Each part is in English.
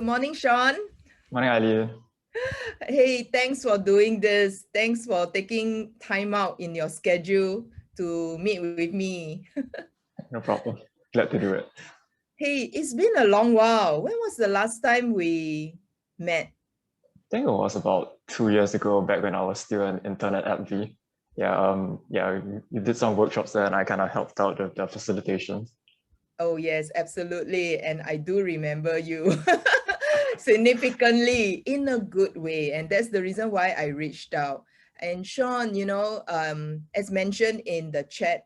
morning, Sean. Morning, Eileen. Hey, thanks for doing this. Thanks for taking time out in your schedule to meet with me. No problem. Glad to do it. Hey, it's been a long while. When was the last time we met? I think it was about 2 years ago, back when I was still an intern at ABBVIE. You did some workshops there and I kind of helped out with the facilitation. Oh yes, absolutely. And I do remember you significantly in a good way. And that's the reason why I reached out. And Sean, as mentioned in the chat,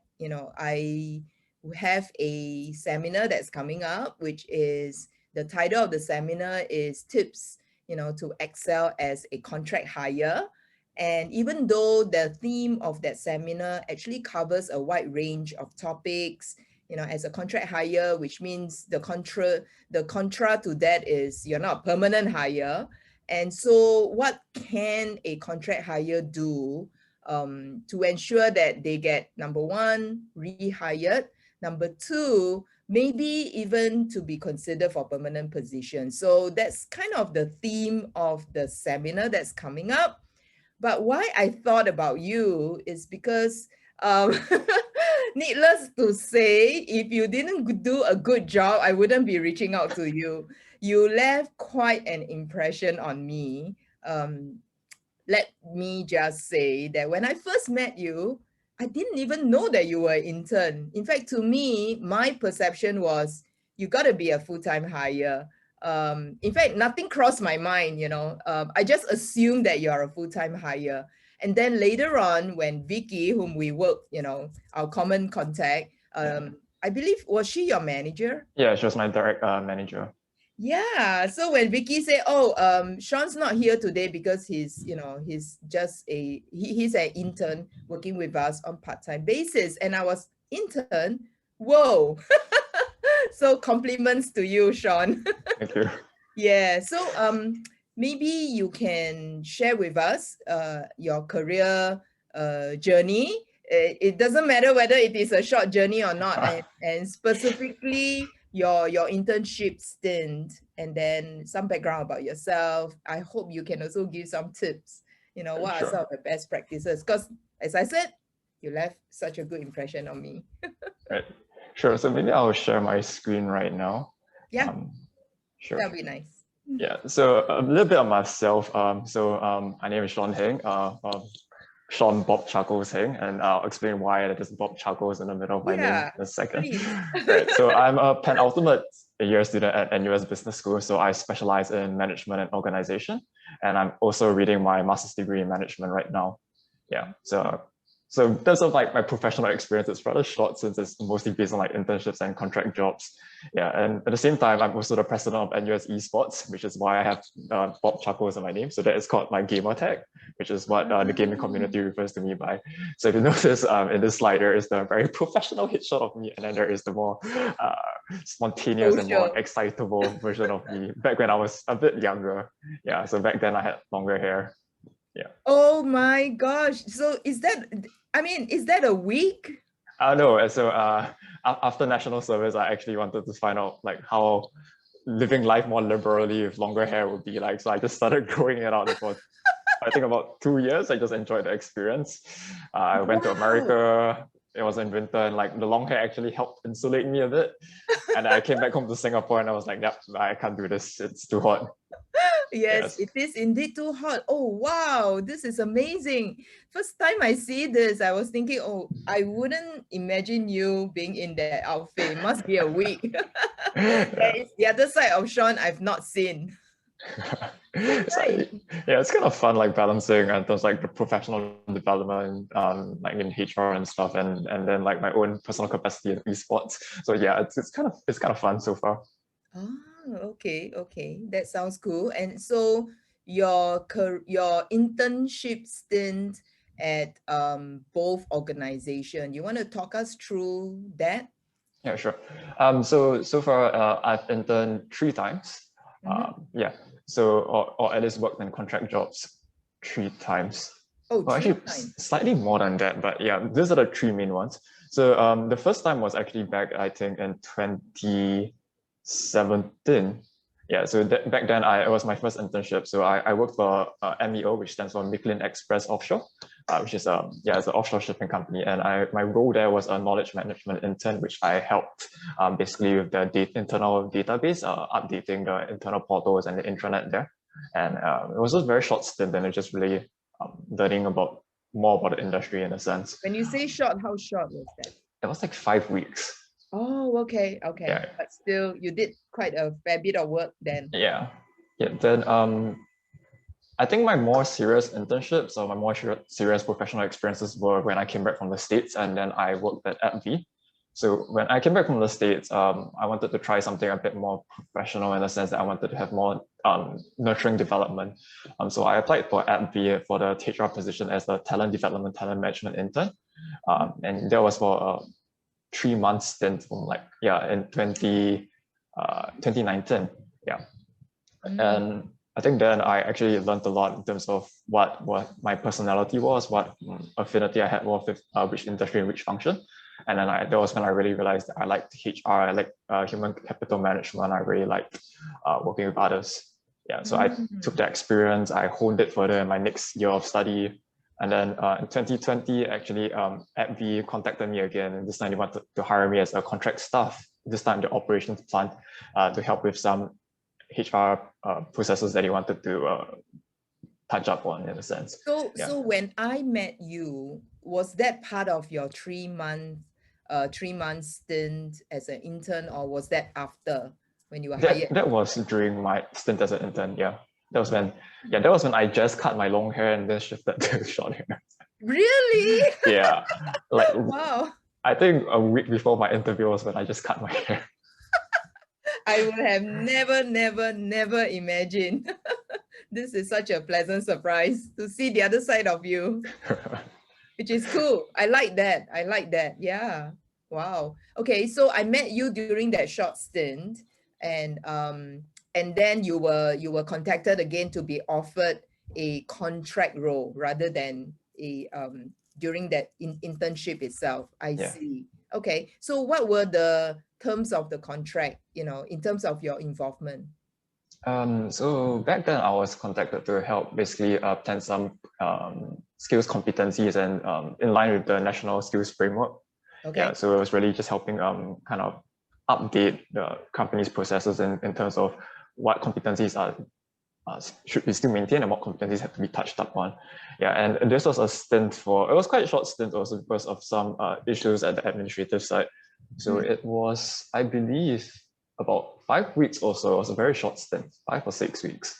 I have a seminar that's coming up, which is the title of the seminar is Tips, to Excel as a Contract Hire. And even though the theme of that seminar actually covers a wide range of topics, as a contract hire, which means the contra to that is you're not a permanent hire. And so what can a contract hire do to ensure that they get, number one, rehired, number two, maybe even to be considered for permanent position. So that's kind of the theme of the seminar that's coming up. But why I thought about you is because needless to say, if you didn't do a good job, I wouldn't be reaching out to you. You left quite an impression on me. Let me just say that when I first met you, I didn't even know that you were an intern. In fact, to me, my perception was you got to be a full-time hire. In fact, nothing crossed my mind, I just assumed that you are a full-time hire. And then later on, when Vicky, whom we work, our common contact, I believe, was she your manager? Yeah, she was my direct manager. Yeah. So when Vicky said, "Oh, Sean's not here today because he's an intern working with us on part-time basis," and I was intern. Whoa. So compliments to you, Sean. Thank you. Yeah. So maybe you can share with us your career journey. It doesn't matter whether it is a short journey or not, and specifically your internship stint, and then some background about yourself. I hope you can also give some tips. What are some of the best practices? Because as I said, you left such a good impression on me. Right. Sure. So maybe I'll share my screen right now. Yeah. Sure. That'll be nice. Yeah. So a little bit of myself. My name is Sean Heng. Sean Bob Chuckles Heng, and I'll explain why there's Bob Chuckles in the middle of my name in a second. Right. So I'm a penultimate year student at NUS Business School. So I specialize in management and organization, and I'm also reading my master's degree in management right now. Yeah. So in terms of like my professional experience, it's rather short since it's mostly based on like internships and contract jobs. Yeah, and at the same time, I'm also the president of NUS Esports, which is why I have Bob Chuckles in my name. So that is called my gamer tag, which is what the gaming community refers to me by. So if you notice in this slide, there is the very professional headshot of me, and then there is the more spontaneous and more excitable version of me back when I was a bit younger. Yeah, so back then I had longer hair. Yeah. Oh my gosh. So is that a week? I don't know. So after national service, I actually wanted to find out like how living life more liberally with longer hair would be like. So I just started growing it out for I think about 2 years. I just enjoyed the experience. I went to America. It was in winter, and like the long hair actually helped insulate me a bit. And I came back home to Singapore, and I was like, "Yep, I can't do this. It's too hot." Yes, it is indeed too hot. Oh, wow, this is amazing. First time I see this, I was thinking, oh, I wouldn't imagine you being in that outfit. It must be a week. That is the other side of Sean I've not seen. It's kind of fun, like balancing and those like the professional development, like in HR and stuff, and then like my own personal capacity in esports. So yeah, it's kind of fun so far. Oh, okay, that sounds cool. And so your internship stint at both organizations, you want to talk us through that? Yeah, sure. So far I've interned 3 times. Yeah. So or at least worked in contract jobs 3 times. Oh, well, actually slightly more than that, but yeah, these are the 3 main ones. So the first time was actually back, I think, in 2017. Yeah, so back then it was my first internship. So I worked for MEO, which stands for Michelin Express Offshore, which is it's an offshore shipping company. And my role there was a knowledge management intern, which I helped basically with the internal database, updating the internal portals and the intranet there. And it was a very short stint, and it just really learning more about the industry in a sense. When you say short, how short was that? It was like 5 weeks. Oh, okay. Yeah. But still, you did quite a fair bit of work then. Yeah. Then I think my more serious internships or my more serious professional experiences were when I came back from the States, and then I worked at ABBVIE. So when I came back from the States, I wanted to try something a bit more professional in the sense that I wanted to have more nurturing development. So I applied for ABBVIE for the HR position as the talent development, talent management intern. And that was for a 3-month stint from in 2019. Yeah. And I think then I actually learned a lot in terms of what my personality was, what affinity I had with which industry and which function. And then that was when I really realized that I liked HR, I liked human capital management, I really liked working with others. Yeah, so I took that experience, I honed it further in my next year of study. And then in 2020, actually, ABBVIE contacted me again, and this time they wanted to hire me as a contract staff, this time the operations plant, to help with some HR processes that he wanted to touch up on in a sense. So when I met you, was that part of your 3-month stint as an intern, or was that after when you were hired? That was during my stint as an intern. Yeah, that was when I just cut my long hair and then shifted to short hair. Really? Yeah, like wow. I think a week before my interview was when I just cut my hair. I would have never imagined. This is such a pleasant surprise to see the other side of you, which is cool. I like that. Yeah. Wow. Okay, so I met you during that short stint, and then you were contacted again to be offered a contract role rather than a during that internship itself. I see. Okay, so what were the terms of the contract, in terms of your involvement? So back then I was contacted to help basically plan some skills competencies and in line with the national skills framework. Okay. Yeah, so it was really just helping kind of update the company's processes in terms of what competencies should be still maintained and what competencies have to be touched up on. Yeah, and this was a stint it was quite a short stint also because of some issues at the administrative side. So it was, I believe, about 5 weeks or so. It was a very short stint, 5 or 6 weeks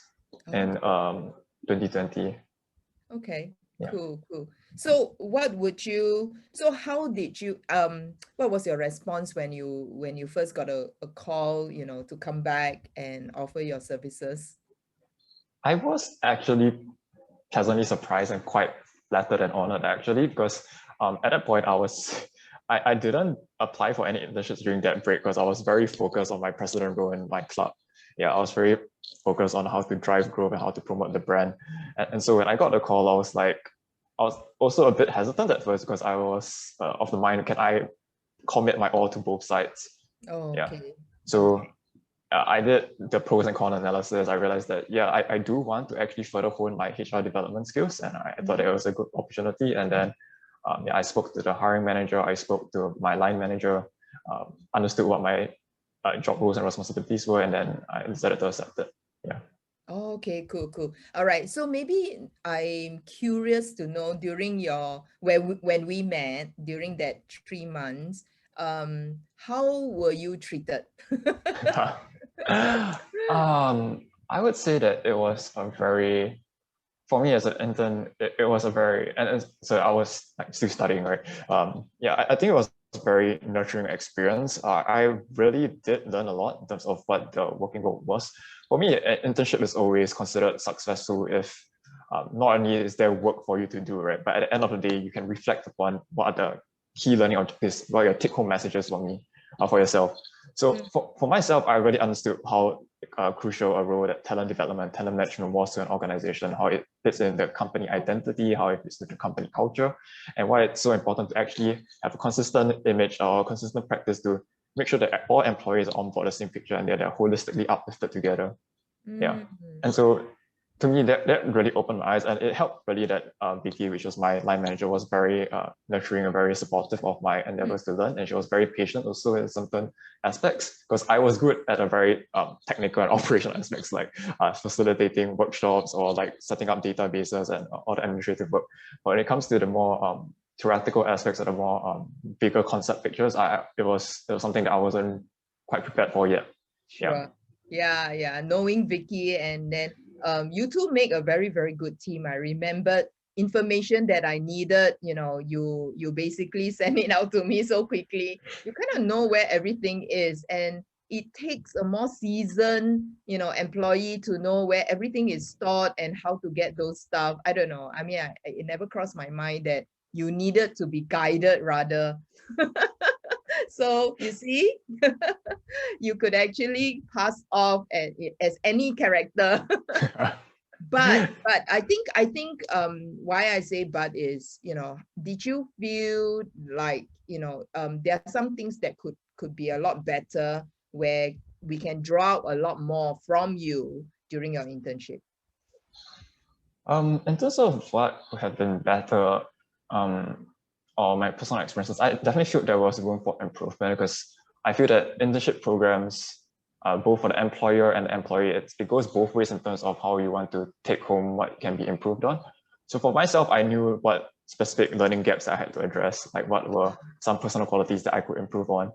in 2020. Okay, yeah. Cool. So how did you, what was your response when you first got a call, to come back and offer your services? I was actually pleasantly surprised and quite flattered and honored actually, because at that point I didn't apply for any internships during that break because I was very focused on my president role in my club. Yeah, I was very focused on how to drive growth and how to promote the brand. And so when I got the call, I was also a bit hesitant at first because I was of the mind, can I commit my all to both sides? Oh, okay. Yeah. So I did the pros and cons analysis. I realized that, I do want to actually further hone my HR development skills. And I thought it was a good opportunity. And then I spoke to the hiring manager, I spoke to my line manager, understood what my job roles and responsibilities were, and then I decided to accept it. Yeah. Okay, cool. All right. So maybe I'm curious to know during when we met during that 3 months, how were you treated? I would say that it was for me as an intern, it was so I was still studying, right? I think it was a very nurturing experience. I really did learn a lot in terms of what the working world was. For me, an internship is always considered successful if not only is there work for you to do, right? But at the end of the day, you can reflect upon what are the key learning objectives, what are your take-home messages for yourself. So for myself, I really understood how crucial a role that talent development, talent management was to an organization, how it fits in the company identity, how it fits in the company culture, and why it's so important to actually have a consistent image or consistent practice to make sure that all employees are on board the same picture and they're holistically uplifted together. Yeah. And so to me, that really opened my eyes, and it helped really that Vicky, which was my line manager, was very nurturing and very supportive of my endeavors to learn. And she was very patient also in certain aspects, because I was good at a very technical and operational aspects, like facilitating workshops or like setting up databases and all the administrative work. But when it comes to the more theoretical aspects of the more bigger concept pictures, it was something that I wasn't quite prepared for yet. Sure. Yeah. Knowing Vicky, and then you two make a very, very good team. I remembered information that I needed, you basically send it out to me so quickly. You kind of know where everything is, and it takes a more seasoned, employee to know where everything is stored and how to get those stuff. I don't know. I mean, it never crossed my mind that you needed to be guided rather. So you see, you could actually pass off as any character. but I think why I say but is, did you feel like, there are some things that could be a lot better, where we can draw out a lot more from you during your internship? In terms of what could have been better, or my personal experiences, I definitely feel there was room for improvement, because I feel that internship programs, both for the employer and the employee, it goes both ways in terms of how you want to take home what can be improved on. So for myself, I knew what specific learning gaps I had to address, like what were some personal qualities that I could improve on.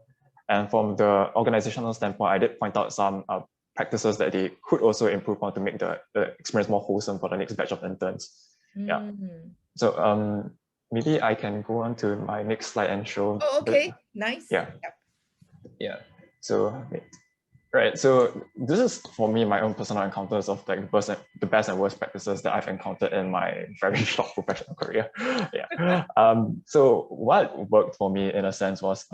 And from the organizational standpoint, I did point out some practices that they could also improve on to make the experience more wholesome for the next batch of interns. Yeah. So maybe I can go on to my next slide and show. Oh, okay. Nice. Yeah. Yeah. So, right. So this is for me my own personal encounters of like the best and worst practices that I've encountered in my very short professional career. Yeah. So what worked for me in a sense was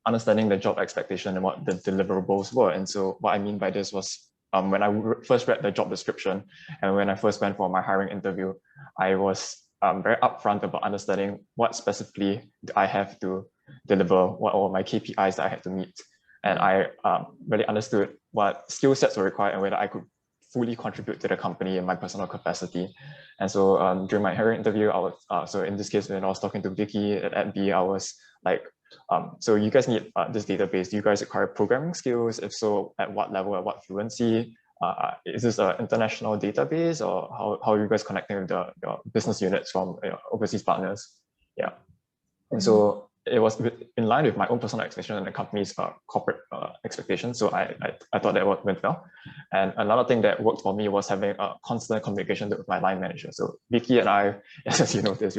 understanding the job expectation and what the deliverables were. And so what I mean by this was when I first read the job description and when I first went for my hiring interview, I was very upfront about understanding what specifically I have to deliver, what are my KPIs that I had to meet. And I really understood what skill sets were required and whether I could fully contribute to the company in my personal capacity. And so during my hiring interview, I was, so in this case, when I was talking to Vicky at ABBVIE, I was like, so you guys need this database. Do you guys require programming skills? If so, at what level, at what fluency? Is this an international database, or how are you guys connecting with the business units from overseas partners? Yeah. And so it was in line with my own personal expectation and the company's corporate expectations. So I thought that went well. And another thing that worked for me was having a constant communication with my line manager. So Vicky and I, as you noticed,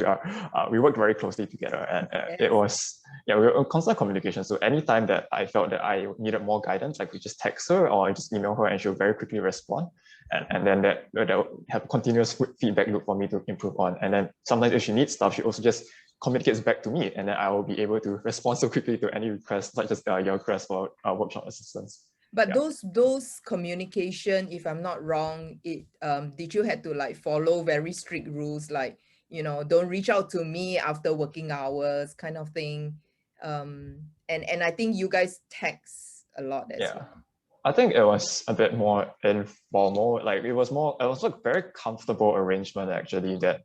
we worked very closely together, and it was, we were in constant communication. So anytime that I felt that I needed more guidance, I could just text her or I just email her and she'll very quickly respond. And then that will have a continuous feedback loop for me to improve on. And then sometimes if she needs stuff, she also just communicates back to me, and then I will be able to respond so quickly to any requests, such as your request for workshop assistance. But those communication, if I'm not wrong, did you have to like follow very strict rules, like, don't reach out to me after working hours kind of thing? And I think you guys text a lot as well. I think it was a bit more informal. Like it was a very comfortable arrangement actually, that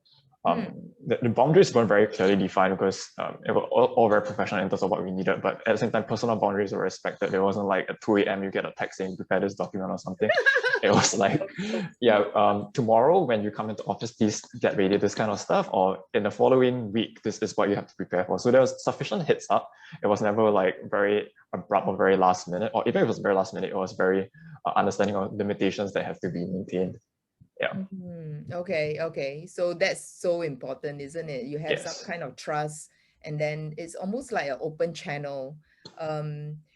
the boundaries weren't very clearly defined, because it was all very professional in terms of what we needed, but at the same time, personal boundaries were respected. There wasn't like at 2 a.m. you get a text saying prepare this document or something. It was like, tomorrow when you come into office, please get ready, this kind of stuff, or in the following week, this is what you have to prepare for. So there was sufficient heads up. It was never like very abrupt or very last minute, or even if it was very last minute, it was very understanding of limitations that have to be maintained. Yeah. Okay. So that's so important, isn't it? You have some kind of trust, and then it's almost like an open channel.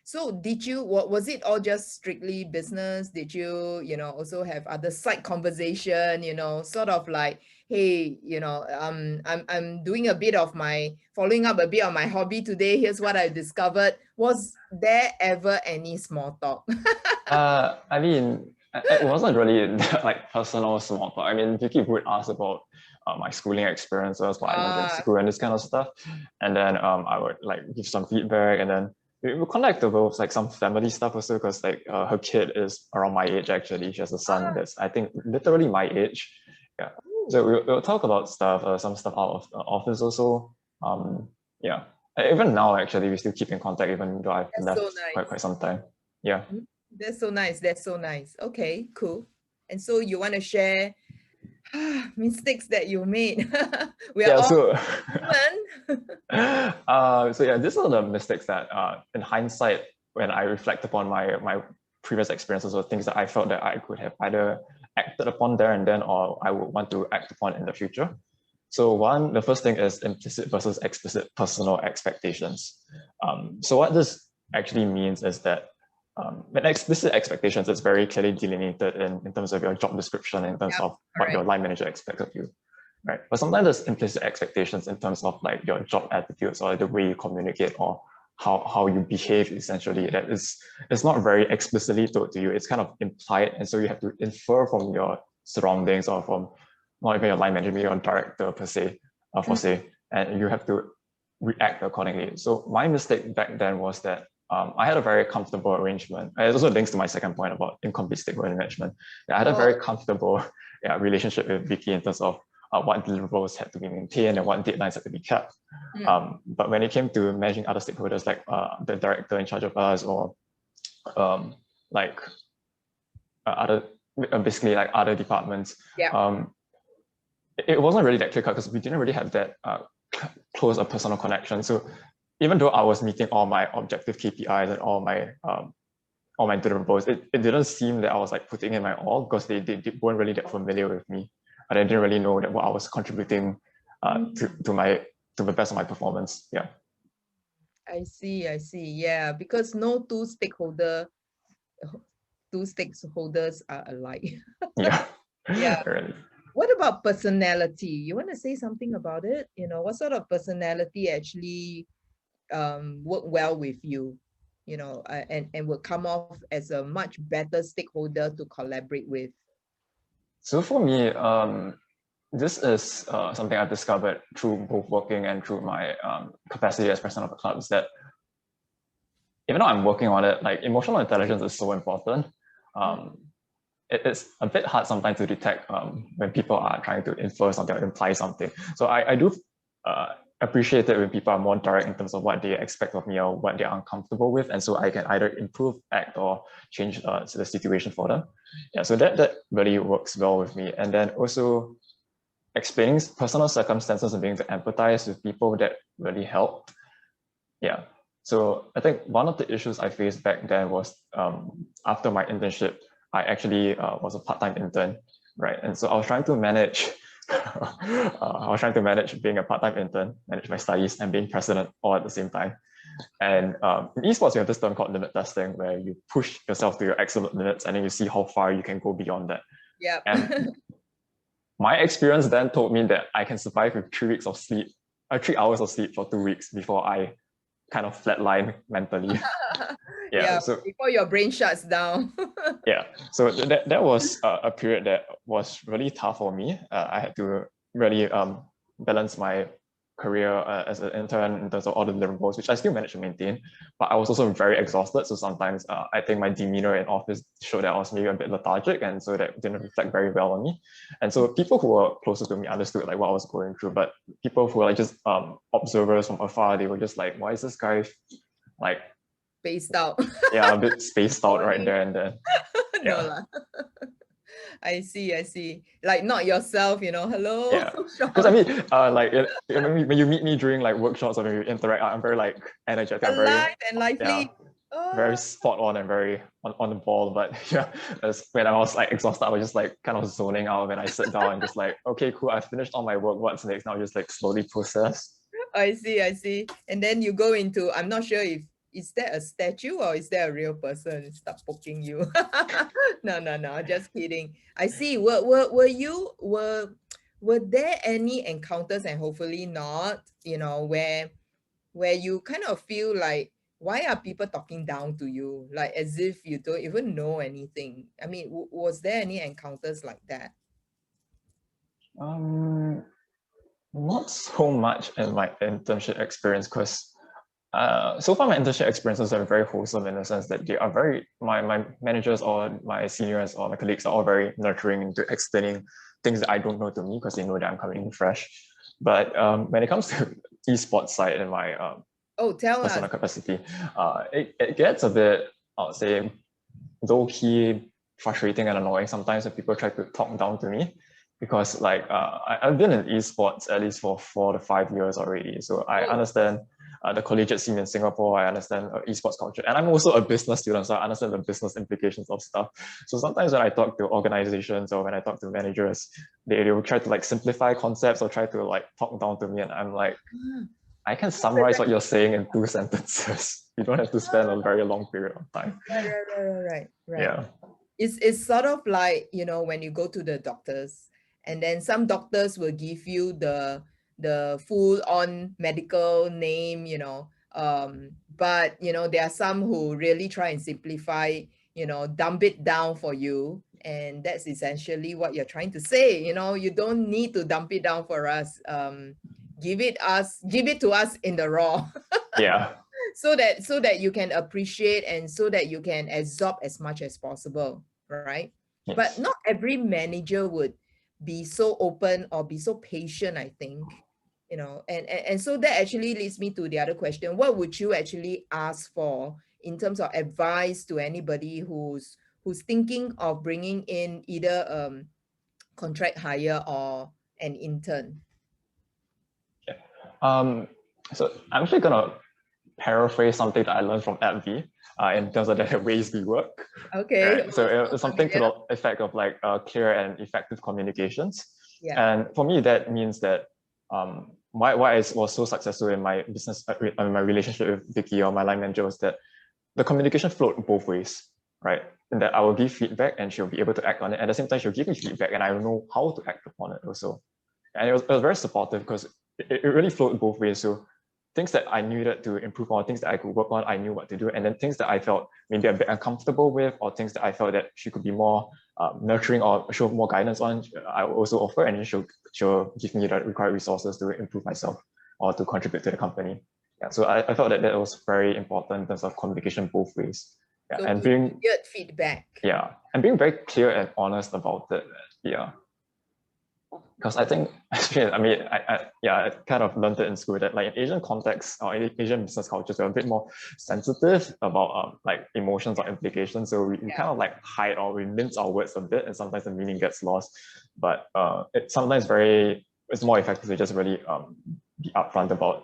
So was it all just strictly business? Did you, also have other side conversation, sort of like, hey, I'm doing following up a bit of my hobby today. Here's what I discovered. Was there ever any small talk? I mean, it wasn't really like personal small talk. I mean, Vicky would ask about my schooling experiences, what I learned in school and this kind of stuff. And then I would like give some feedback, and then we connect about like some family stuff also, because like her kid is around my age actually. She has a son that's I think literally my age. Yeah. So we'll talk about stuff, some stuff out of the office also. Yeah. Even now actually we still keep in contact even though I've left so nice. quite some time. Yeah. That's so nice. That's so nice. Okay, cool. And so you want to share mistakes that you made? We are all human. So yeah, these are the mistakes that in hindsight, when I reflect upon my previous experiences or things that I felt that I could have either acted upon there and then, or I would want to act upon in the future. So the first thing is implicit versus explicit personal expectations. So what this actually means is that with explicit expectations, it's very clearly delineated in terms of your job description, in terms of what your line manager expects of you, right? But sometimes there's implicit expectations in terms of like your job attitudes or the way you communicate or how you behave, essentially, that it's not very explicitly told to you. It's kind of implied, and so you have to infer from your surroundings or from not even your line manager, maybe your director per se, and you have to react accordingly. So my mistake back then was that I had a very comfortable arrangement. It also links to my second point about incomplete stakeholder management. I had a very comfortable relationship with Vicky in terms of what deliverables had to be maintained and what deadlines had to be kept. But when it came to managing other stakeholders, like the director in charge of us, or basically like other departments, it wasn't really that clear cut because we didn't really have that close a personal connection. So even though I was meeting all my objective KPIs and all my deliverables, it didn't seem that I was like putting in my all, because they weren't really that familiar with me, and I didn't really know that what I was contributing to the best of my performance. Yeah. I see. Yeah, because no two stakeholders are alike. Yeah. Yeah. Really. What about personality? You want to say something about it? You know, what sort of personality actually work well with you, you know, and will come off as a much better stakeholder to collaborate with? So for me, this is something I've discovered through both working and through my capacity as president of the club, is that even though I'm working on it, like emotional intelligence is so important. It's a bit hard sometimes to detect when people are trying to infer something or imply something. So I do appreciate it when people are more direct in terms of what they expect of me or what they're uncomfortable with, and so I can either improve, act, or change the situation for them. Yeah, so that really works well with me. And then also explaining personal circumstances and being able to empathize with people, that really helped. Yeah. So I think one of the issues I faced back then was after my internship, I actually was a part-time intern, right? And so I was trying to manage, being a part-time intern, manage my studies, and being president all at the same time. And in esports, we have this term called limit testing, where you push yourself to your absolute limits, and then you see how far you can go beyond that. Yeah. And my experience then told me that I can survive with 3 weeks of sleep, 3 hours of sleep for 2 weeks before I kind of flatline mentally. Yeah, so before your brain shuts down. Yeah, so that was a period that was really tough for me. I had to really balance my career as an intern in terms of all the deliverables, which I still managed to maintain, but I was also very exhausted. So sometimes I think my demeanor in office showed that I was maybe a bit lethargic, and so that didn't reflect very well on me. And so people who were closer to me understood like what I was going through, but people who were like just observers from afar, they were just like, why is this guy like spaced out? Yeah, a bit spaced out right there and then. Yeah. No lah. I see. Like not yourself, you know. Hello. Yeah, because I mean, like when you meet me during like workshops or when you interact, I'm very like energetic, alive and lively. Yeah, very spot on and very on the ball. But yeah, when I was like exhausted, I was just like kind of zoning out when I sit down and just like, okay, cool, I finished all my work. What's next? Now just like slowly process. I see. And then you go into, I'm not sure if is that a statue or is that a real person start poking you? No, just kidding. I see. Were there any encounters, and hopefully not, you know, where you kind of feel like, why are people talking down to you? Like as if you don't even know anything. I mean, was there any encounters like that? Not so much in my internship experience, because So far, my internship experiences are very wholesome in the sense that they are very, my managers or my seniors or my colleagues are all very nurturing into explaining things that I don't know to me because they know that I'm coming in fresh. But when it comes to esports side in my personal capacity, it gets a bit, I would say, low-key frustrating and annoying sometimes when people try to talk down to me because like I've been in esports at least for 4 to 5 years already. So I understand the collegiate scene in Singapore, I understand esports culture, and I'm also a business student, so I understand the business implications of stuff. So sometimes when I talk to organizations or when I talk to managers, they will try to like simplify concepts or try to like talk down to me, and I'm like, I can summarize what you're saying in 2 sentences. You don't have to spend a very long period of time. Right. Yeah. It's sort of like, you know, when you go to the doctors and then some doctors will give you the full on medical name, you know, but you know, there are some who really try and simplify, you know, dumb it down for you. And that's essentially what you're trying to say. You know, you don't need to dump it down for us. Give it to us in the raw. Yeah. so that you can appreciate and so that you can absorb as much as possible, right? Yes. But not every manager would be so open or be so patient, I think, you know. And so that actually leads me to the other question. What would you actually ask for in terms of advice to anybody who's thinking of bringing in either contract hire or an intern? So I'm actually gonna paraphrase something that I learned from ABBVIE in terms of the ways we work. Okay. Right? So it's something to the effect of like clear and effective communications. Yeah. And for me, that means that why I was so successful in my business, my relationship with Vicky or my line manager was that the communication flowed both ways, right? And that I will give feedback and she'll be able to act on it. At the same time, she'll give me feedback and I will know how to act upon it also. And it was very supportive because it really flowed both ways. So things that I needed to improve on, things that I could work on, I knew what to do. And then things that I felt maybe a bit uncomfortable with, or things that I felt that she could be more nurturing or show more guidance on, I will also offer, and then she'll give me the required resources to improve myself or to contribute to the company. Yeah, so I felt that was very important in terms of communication both ways. Yeah, so and being feedback. Yeah, and being very clear and honest about it. Yeah. Because I think, I mean, I kind of learned it in school that like in Asian contexts or in Asian business cultures, we're a bit more sensitive about like emotions or implications. So we kind of like hide or we mince our words a bit, and sometimes the meaning gets lost. But it's sometimes it's more effective to just really be upfront about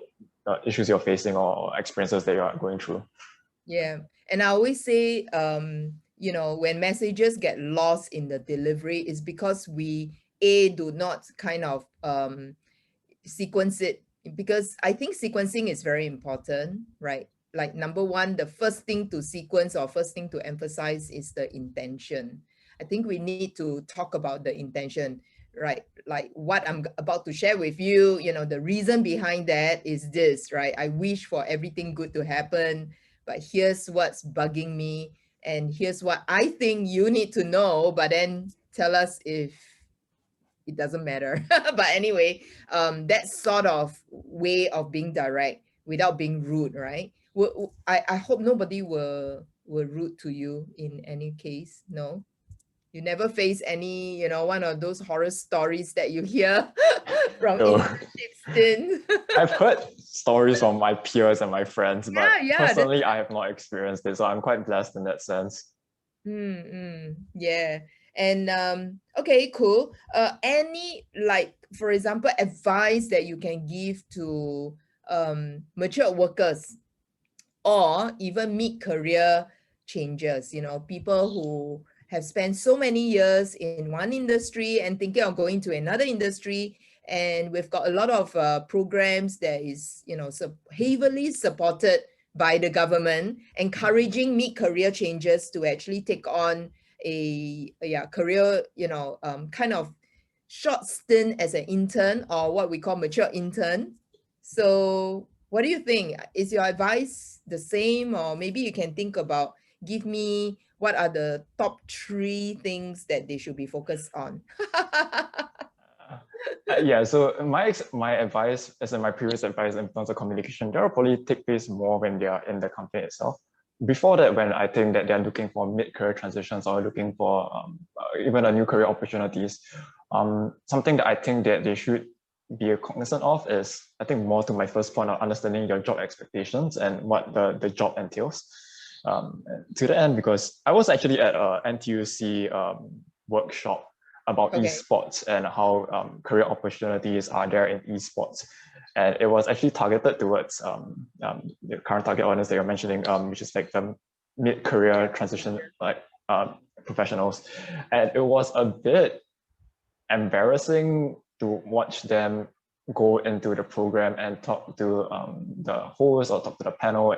issues you're facing or experiences that you're going through. Yeah, and I always say, you know, when messages get lost in the delivery, it's because we do not kind of sequence it, because I think sequencing is very important, right? Like number one, the first thing to sequence or first thing to emphasize is the intention. I think we need to talk about the intention, right? Like what I'm about to share with you, you know, the reason behind that is this, right? I wish for everything good to happen, but here's what's bugging me, and here's what I think you need to know, but then tell us if it doesn't matter. But anyway, that sort of way of being direct without being rude, right? I hope nobody will rude to you in any case. No, you never face any, you know, one of those horror stories that you hear from internship stint. I've heard stories from my peers and my friends, but personally, I have not experienced it. So I'm quite blessed in that sense. Yeah. And okay, cool. Any, like, for example, advice that you can give to mature workers or even mid-career changers, you know, people who have spent so many years in one industry and thinking of going to another industry. And we've got a lot of programs that is, you know, heavily supported by the government, encouraging mid-career changes to actually take on a career, you know, kind of short stint as an intern or what we call mature intern. So what do you think? Is your advice the same, or maybe you can think about, give me what are the top 3 things that they should be focused on? Yeah, so my advice, as in my previous advice in terms of communication, they'll probably take place more when they are in the company itself. Before that, when I think that they're looking for mid-career transitions or looking for even a new career opportunities, something that I think that they should be cognizant of is, I think, more to my first point of understanding your job expectations and what the job entails. To the end, because I was actually at a NTUC workshop about esports and how career opportunities are there in esports. And it was actually targeted towards the current target audience that you're mentioning, which is like the mid-career transition professionals. And it was a bit embarrassing to watch them go into the program and talk to the host or talk to the panel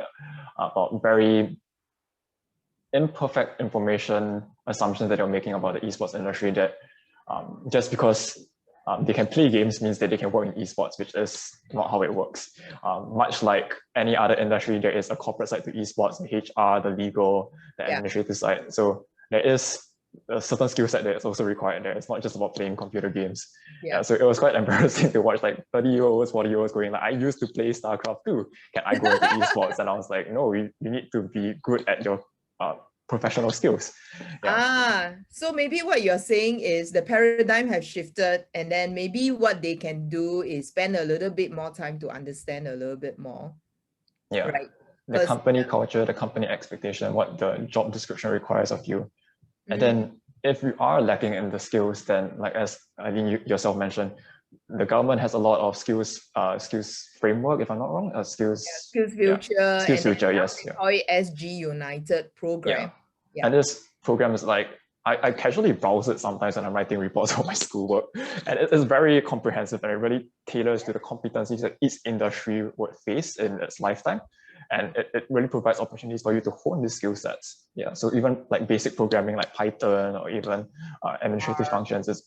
about very imperfect information assumptions that they're making about the esports industry, that just because they can play games means that they can work in esports, which is not how it works. Much like any other industry, there is a corporate side to esports, the HR, the legal, the administrative side. So there is a certain skill set that is also required there. It's not just about playing computer games. So it was quite embarrassing to watch like 30-year-olds, 40-year-olds going like, I used to play StarCraft too. Can I go into esports? And I was like, no, you need to be good at your professional skills. So maybe what you're saying is the paradigm has shifted, and then maybe what they can do is spend a little bit more time to understand a little bit more. Right. The company culture, the company expectation, what the job description requires of you. And then if you are lacking in the skills, then like as Eileen you yourself mentioned, the government has a lot of skills framework, if I'm not wrong, skills future, yes. Call it SG United program. And this program is like, I casually browse it sometimes when I'm writing reports for my schoolwork, and it is very comprehensive and it really tailors to the competencies that each industry would face in its lifetime. And it really provides opportunities for you to hone these skill sets. So even like basic programming like Python or even administrative functions is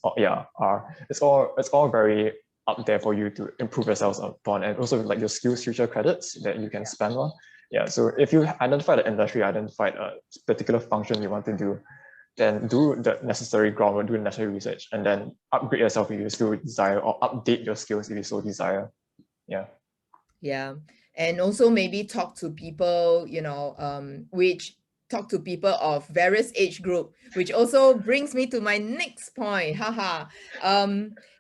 it's all very up there for you to improve yourselves upon, and also like your skills future credits that you can spend on. So if you identify the industry, identify a particular function you want to do, then do the necessary groundwork, do the necessary research, and then upgrade yourself if you still desire, or update your skills if you so desire. And also maybe talk to people, talk to people of various age group, which also brings me to my next point.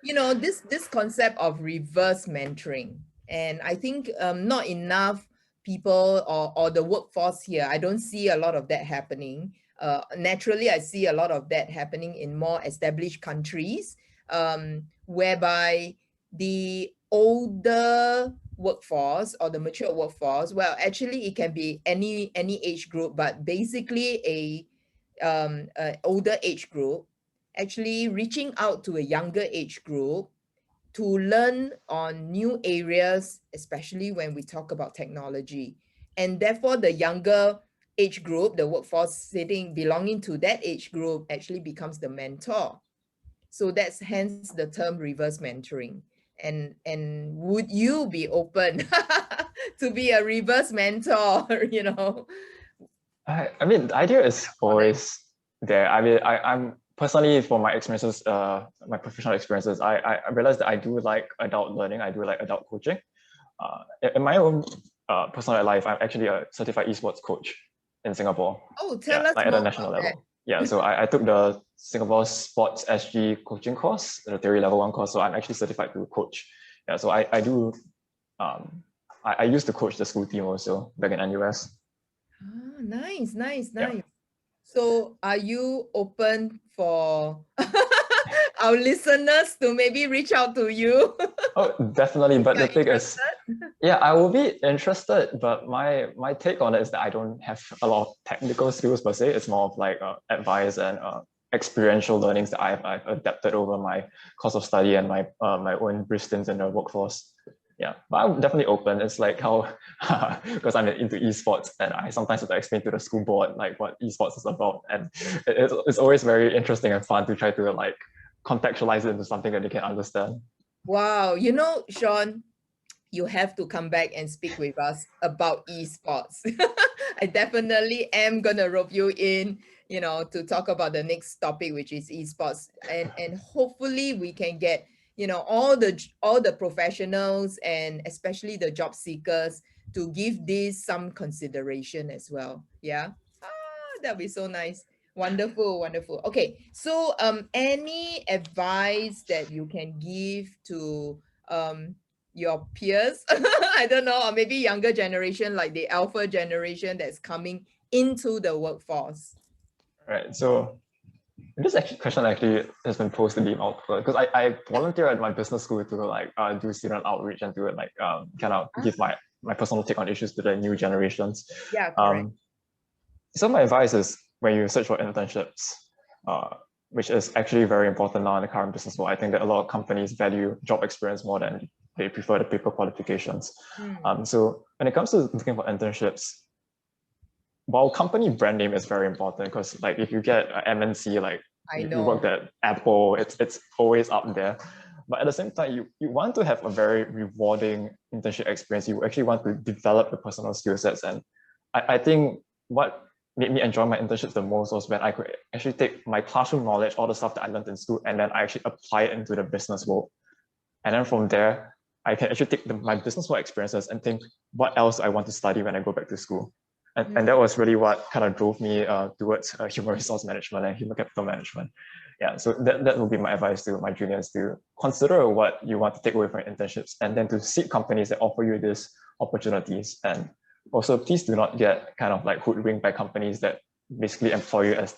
This concept of reverse mentoring. And I think not enough people or the workforce here, I don't see a lot of that happening. Naturally, I see a lot of that happening in more established countries, whereby the older workforce or the mature workforce, well, actually it can be any age group, but basically a older age group actually reaching out to a younger age group to learn on new areas, especially when we talk about technology. And therefore the younger age group, the workforce belonging to that age group, actually becomes the mentor. So that's hence the term reverse mentoring. And would you be open to be a reverse mentor? I mean, the idea is always there. I mean, I'm personally, for my experiences, my professional experiences, I realized that I do like adult learning. I do like adult coaching. In my own personal life, I'm actually a certified esports coach in Singapore. Oh, tell us like more at a national level. So I took the Singapore Sports SG coaching course, the theory level 1 course. So I'm actually certified to coach. So I do, I used to coach the school team also back in NUS. Nice. So are you open for our listeners to maybe reach out to you? Oh, definitely. But the thing is, I will be interested, but my take on it is that I don't have a lot of technical skills per se. It's more of like advice and experiential learnings that I've adapted over my course of study and my own brief stints in the workforce. But I'm definitely open. It's like how, because I'm into esports and I sometimes have to explain to the school board like what esports is about. And it's always very interesting and fun to try to like contextualize it into something that they can understand. Wow. Sean, you have to come back and speak with us about esports. I definitely am going to rope you in, to talk about the next topic, which is esports. And hopefully we can get, all the professionals and especially the job seekers to give this some consideration as well. Yeah. That'd be so nice. Wonderful, wonderful. Okay, so any advice that you can give to your peers? I don't know, or maybe younger generation, like the alpha generation that's coming into the workforce. Right. So this question has been posed to me multiple, because I volunteer at my business school to like do student outreach and to like kind of give my personal take on issues to the new generations. Yeah, correct. So my advice is when you search for internships, which is actually very important now in the current business world, I think that a lot of companies value job experience more than they prefer the paper qualifications. So when it comes to looking for internships, while company brand name is very important, because like if you get an MNC, like you worked at Apple, it's always up there. But at the same time, you want to have a very rewarding internship experience. You actually want to develop your personal skill sets. And I think what made me enjoy my internships the most was when I could actually take my classroom knowledge, all the stuff that I learned in school, and then I actually apply it into the business world. And then from there, I can actually take my business world experiences and think what else I want to study when I go back to school. And that was really what kind of drove me towards human resource management and human capital management. Yeah, so that will be my advice to my juniors, to consider what you want to take away from internships and then to seek companies that offer you these opportunities. And also, please do not get kind of like hoodwinked by companies that basically employ you as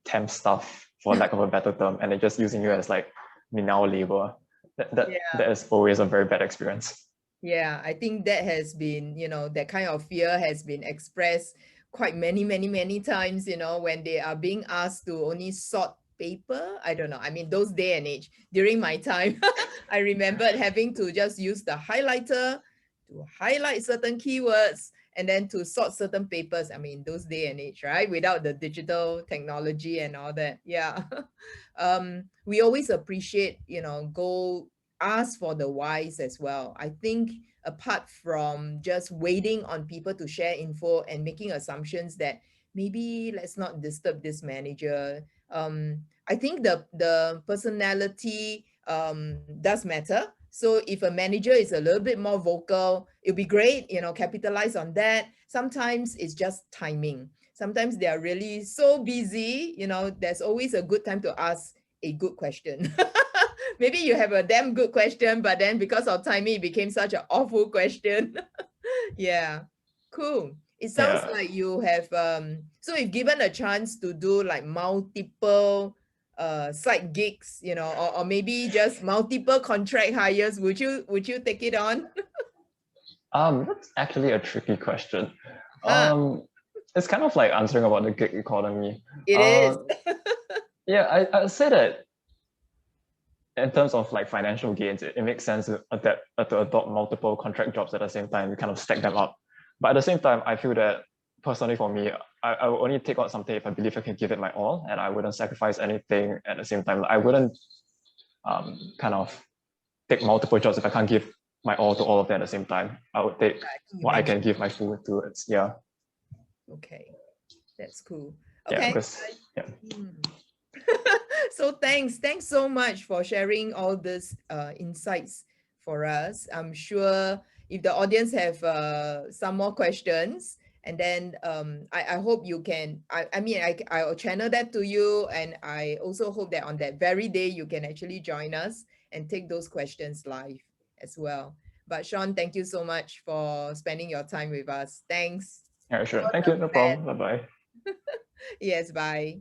temp staff, for lack of a better term, and they're just using you as like now labor. That is always a very bad experience. Yeah, I think that has been, that kind of fear has been expressed quite many times, when they are being asked to only sort paper. I don't know. I mean, those day and age, during my time, I remembered having to just use the highlighter to highlight certain keywords and then to sort certain papers. I mean, those day and age, right? Without the digital technology and all that. Yeah. We always appreciate, go ask for the whys as well. I think apart from just waiting on people to share info and making assumptions that maybe let's not disturb this manager. I think the personality does matter. So if a manager is a little bit more vocal, it'll be great, capitalize on that. Sometimes it's just timing. Sometimes they are really so busy, there's always a good time to ask a good question. Maybe you have a damn good question, but then because of timing, it became such an awful question. Yeah, cool. It sounds like you have, so if given a chance to do like multiple side gigs, or maybe just multiple contract hires, would you take it on? That's actually a tricky question. It's kind of like answering about the gig economy. It is. Yeah, I'd say that in terms of like financial gains, it makes sense to adopt multiple contract jobs at the same time. You kind of stack them up. But at the same time, I feel that personally for me, I will only take out something if I believe I can give it my all, and I wouldn't sacrifice anything at the same time. I wouldn't kind of take multiple jobs if I can't give my all to all of them at the same time. I would take what I can give my full to it. Yeah. Okay, that's cool. Okay. Yeah. So thanks so much for sharing all these insights for us. I'm sure if the audience have some more questions, and then I hope you can, I'll channel that to you, and I also hope that on that very day you can actually join us and take those questions live as well. But Sean, thank you so much for spending your time with us. Thanks. Yeah, sure. Thank you. No problem. Bye-bye. Yes, bye.